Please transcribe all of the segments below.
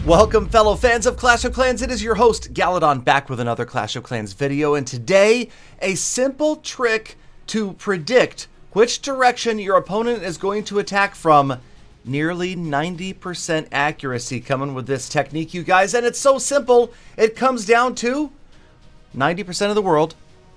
Welcome, fellow fans of Clash of Clans. It is your host, Galadon, back with another Clash of Clans video. And today, a simple trick to predict which direction your opponent is going to attack from. Nearly 90% accuracy coming with this technique, you guys. And it's so simple, it comes down to 90% of the world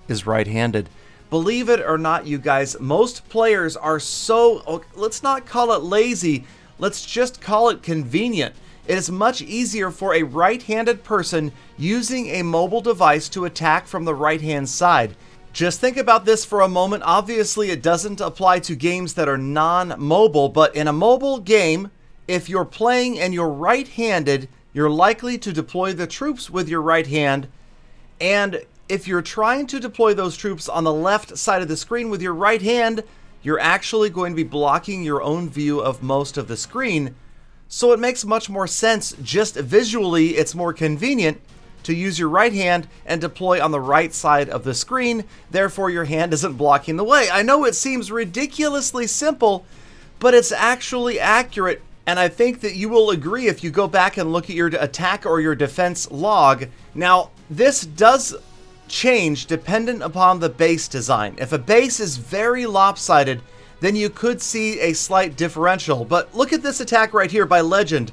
is right-handed. Believe it or not, you guys, most players are so, let's not call it lazy, let's just call it convenient. It is much easier for a right-handed person using a mobile device to attack from the right-hand side. Just think about this for a moment. Obviously, it doesn't apply to games that are non-mobile, but in a mobile game, if you're playing and you're right-handed, you're likely to deploy the troops with your right hand. And if you're trying to deploy those troops on the left side of the screen with your right hand, you're actually going to be blocking your own view of most of the screen. So it makes much more sense, just visually, it's more convenient to use your right hand and deploy on the right side of the screen. Therefore, your hand isn't blocking the way. I know it seems ridiculously simple, but it's actually accurate. And I think that you will agree if you go back and look at your attack or your defense log. Now, this does change dependent upon the base design. If a base is very lopsided, then you could see a slight differential. But look at this attack right here by Legend.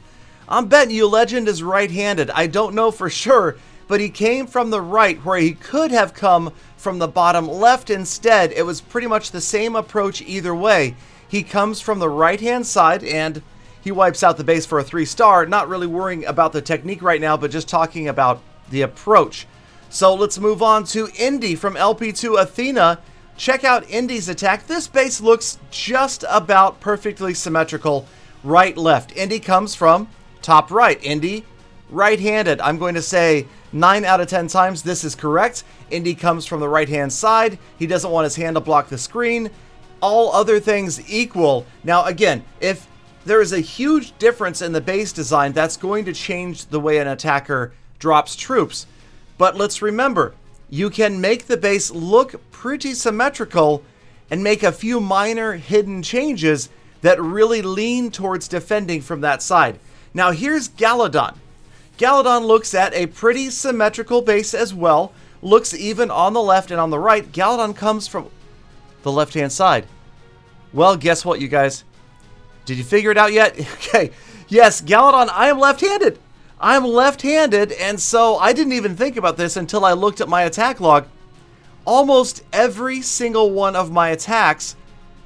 I'm betting you Legend is right-handed. I don't know for sure, but he came from the right where he could have come from the bottom left instead. It was pretty much the same approach either way. He comes from the right-hand side and he wipes out the base for a 3-star. Not really worrying about the technique right now, but just talking about the approach. So let's move on to Indy from LP2 Athena. Check out Indy's attack. This base looks just about perfectly symmetrical right-left. Indy comes from top right. Indy, right-handed. I'm going to say 9 out of 10 times this is correct. Indy comes from the right-hand side. He doesn't want his hand to block the screen. All other things equal. Now, again, if there is a huge difference in the base design, that's going to change the way an attacker drops troops. But let's remember, you can make the base look pretty symmetrical and make a few minor hidden changes that really lean towards defending from that side. Now here's Galadon. Galadon looks at a pretty symmetrical base as well, looks even on the left and on the right. Galadon comes from the left-hand side. Well, guess what, you guys? Did you figure it out yet? Okay, yes, Galadon, I am left-handed. I'm left-handed, and so I didn't even think about this until I looked at my attack log. Almost every single one of my attacks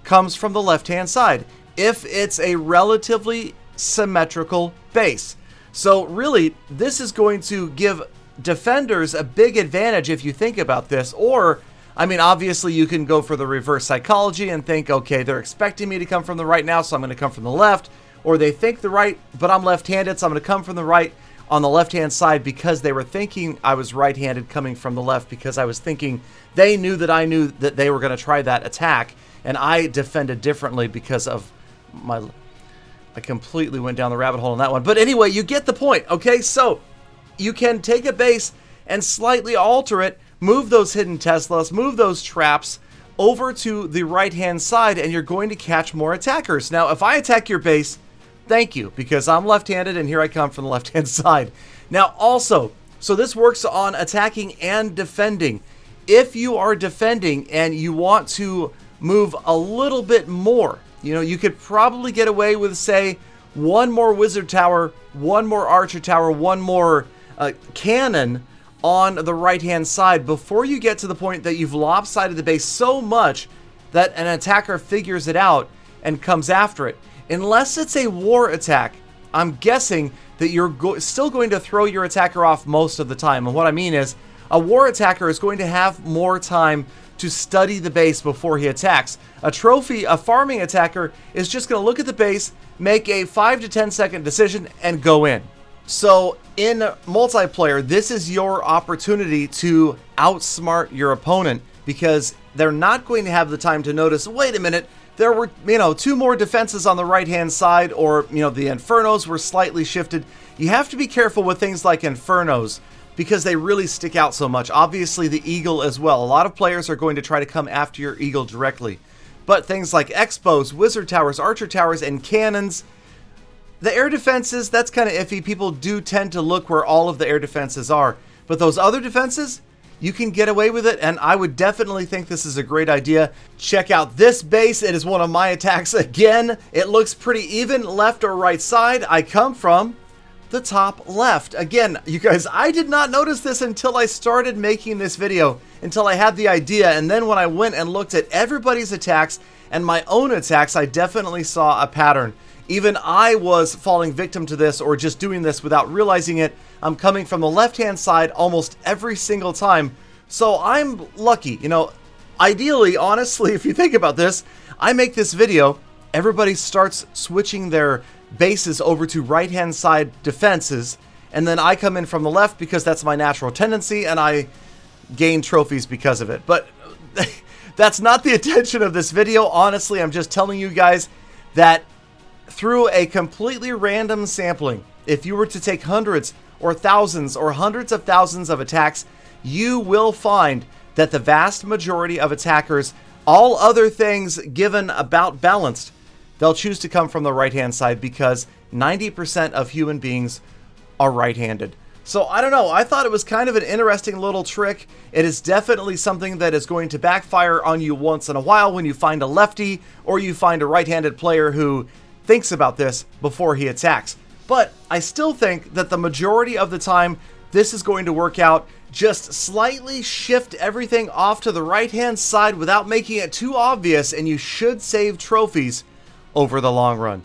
comes from the left-hand side, if it's a relatively symmetrical base. So really, this is going to give defenders a big advantage if you think about this. Or, I mean, obviously you can go for the reverse psychology and think, okay, they're expecting me to come from the right now, so I'm going to come from the left. Or they think the right, but I'm left-handed, so I'm going to come from the right on the left-hand side because they were thinking I was right-handed coming from the left, because I was thinking they knew that I knew that they were going to try that attack, and I defended differently because of my... I completely went down the rabbit hole on that one. But anyway, you get the point, okay? So you can take a base and slightly alter it, move those hidden Teslas, move those traps over to the right-hand side, and you're going to catch more attackers. Now, if I attack your base, thank you, because I'm left-handed and here I come from the left-hand side. Now, also, so this works on attacking and defending. If you are defending and you want to move a little bit more, you know, you could probably get away with, say, one more wizard tower, one more archer tower, one more cannon on the right-hand side before you get to the point that you've lopsided the base so much that an attacker figures it out and comes after it. Unless it's a war attack, I'm guessing that you're still going to throw your attacker off most of the time. And what I mean is, a war attacker is going to have more time to study the base before he attacks. A farming attacker is just going to look at the base, make a 5 to 10 second decision, and go in. So in multiplayer, this is your opportunity to outsmart your opponent, because they're not going to have the time to notice, wait a minute, there were, 2 more defenses on the right-hand side, or, the Infernos were slightly shifted. You have to be careful with things like Infernos, because they really stick out so much. Obviously, the Eagle as well. A lot of players are going to try to come after your Eagle directly. But things like Expos, Wizard Towers, Archer Towers, and Cannons, The air defenses, that's kind of iffy. People do tend to look where all of the air defenses are. But those other defenses, you can get away with it, and I would definitely think this is a great idea. Check out this base. It is one of my attacks again. It looks pretty even left or right side. I come from the top left. Again, you guys, I did not notice this until I started making this video, until I had the idea, and then when I went and looked at everybody's attacks and my own attacks, I definitely saw a pattern. Even I was falling victim to this or just doing this without realizing it. I'm coming from the left-hand side almost every single time. So I'm lucky. You know, ideally, honestly, if you think about this, I make this video, everybody starts switching their bases over to right-hand side defenses, and then I come in from the left because that's my natural tendency, and I gain trophies because of it. But that's not the intention of this video. Honestly, I'm just telling you guys that through a completely random sampling, if you were to take hundreds or thousands or hundreds of thousands of attacks, you will find that the vast majority of attackers, all other things given about balanced, they'll choose to come from the right-hand side because 90% of human beings are right-handed. So I don't know, I thought it was kind of an interesting little trick. It is definitely something that is going to backfire on you once in a while when you find a lefty or you find a right-handed player who thinks about this before he attacks. But I still think that the majority of the time this is going to work out. Just slightly shift everything off to the right-hand side without making it too obvious, and you should save trophies over the long run.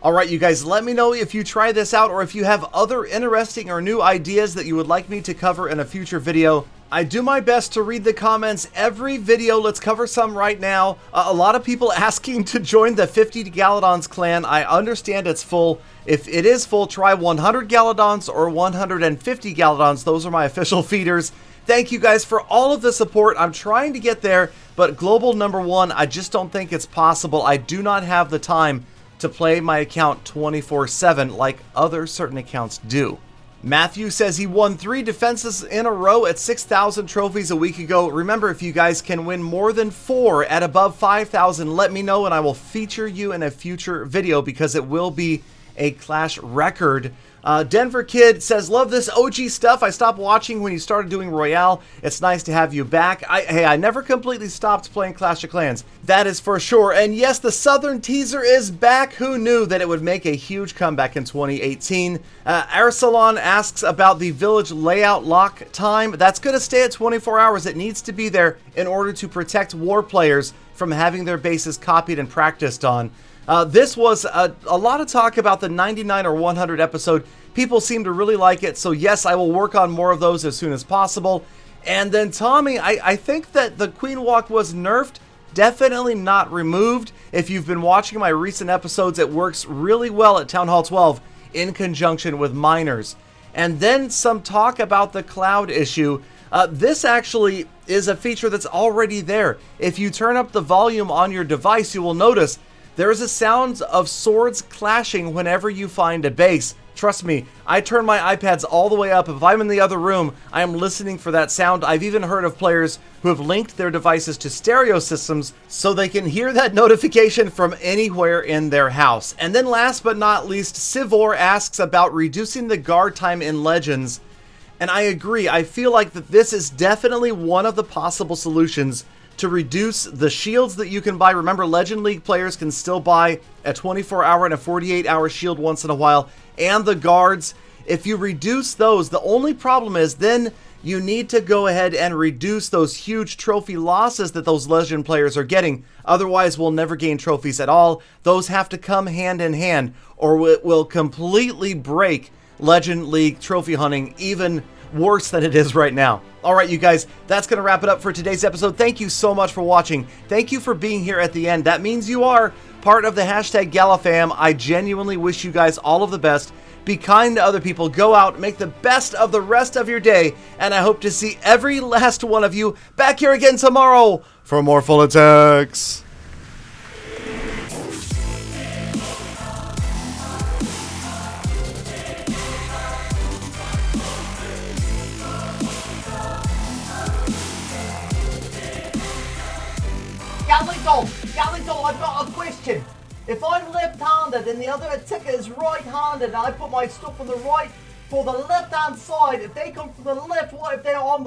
Alright, you guys, let me know if you try this out or if you have other interesting or new ideas that you would like me to cover in a future video. I do my best to read the comments every video. Let's cover some right now. A lot of people asking to join the 50 Galadons clan. I understand it's full. If it is full, try 100 Galadons or 150 Galadons. Those are my official feeders. Thank you guys for all of the support. I'm trying to get there, but global #1, I just don't think it's possible. I do not have the time to play my account 24/7 like other certain accounts do. Matthew says he won 3 defenses in a row at 6,000 trophies a week ago. Remember, if you guys can win more than 4 at above 5,000, let me know and I will feature you in a future video because it will be a Clash record. Denver Kid says, love this OG stuff. I stopped watching when you started doing Royale. It's nice to have you back. Hey, I never completely stopped playing Clash of Clans. That is for sure. And yes, the Southern Teaser is back. Who knew that it would make a huge comeback in 2018? Arsalan asks about the village layout lock time. That's going to stay at 24 hours. It needs to be there in order to protect war players from having their bases copied and practiced on. This was a lot of talk about the 99 or 100 episode. People seem to really like it, so yes, I will work on more of those as soon as possible. And then Tommy, I think that the Queen Walk was nerfed, definitely not removed. If you've been watching my recent episodes, it works really well at Town Hall 12 in conjunction with miners. And then some talk about the cloud issue. This actually is a feature that's already there. If you turn up the volume on your device, you will notice there is a sound of swords clashing whenever you find a base. Trust me, I turn my iPads all the way up. If I'm in the other room, I am listening for that sound. I've even heard of players who have linked their devices to stereo systems so they can hear that notification from anywhere in their house. And then last but not least, Sivor asks about reducing the guard time in Legends. And I agree. I feel like that this is definitely one of the possible solutions to reduce the shields that you can buy. Remember, Legend League players can still buy a 24-hour and a 48-hour shield once in a while, and the guards. If you reduce those, the only problem is then you need to go ahead and reduce those huge trophy losses that those Legend players are getting. Otherwise, we'll never gain trophies at all. Those have to come hand in hand, or it will completely break Legend League trophy hunting even worse than it is right now. All right, you guys, that's going to wrap it up for today's episode. Thank you so much for watching. Thank you for being here at the end. That means you are part of the hashtag GalaFam. I genuinely wish you guys all of the best. Be kind to other people. Go out, make the best of the rest of your day. And I hope to see every last one of you back here again tomorrow for more full attacks. Galadon, I've got a question. If I'm left-handed and the other attacker is right-handed and I put my stuff on the right for the left-hand side, if they come from the left, what if they're on the